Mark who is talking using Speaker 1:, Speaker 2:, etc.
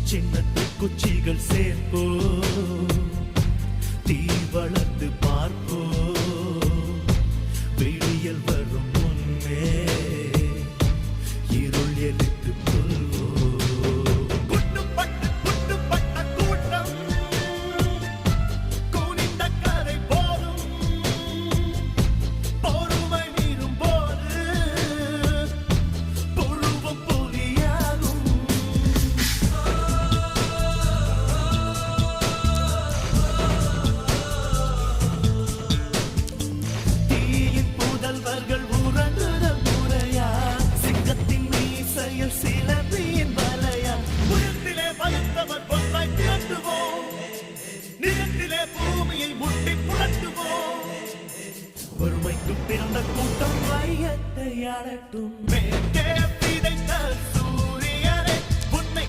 Speaker 1: சின்ன குச்சிகள் சேர்ப்போ தீ வளர்த்து பார்ப்போ விடியல் வரும் முன்னே இருள் எதிர்த்து கொள்வோ குட்டுப்பட்ட கூட்டம் கூனிந்த கரை போதும் பொறுமை மீறும் போது புழுவும் புலியாகும் தீயின் புதல்வர்கள் உறங்குதல் முறையா சிங்கத்தின் மீசையில் சிலந்தியின் வலையா உயரத்திலே பயந்தவர் பொன்றாய் திரட்டுவோம் நிலத்திலே பூமியை முட்டி புரட்டுவோம் வறுமைக்கு பிறந்த கூட்டம் வையத்தை ஆளட்டும் மேற்கே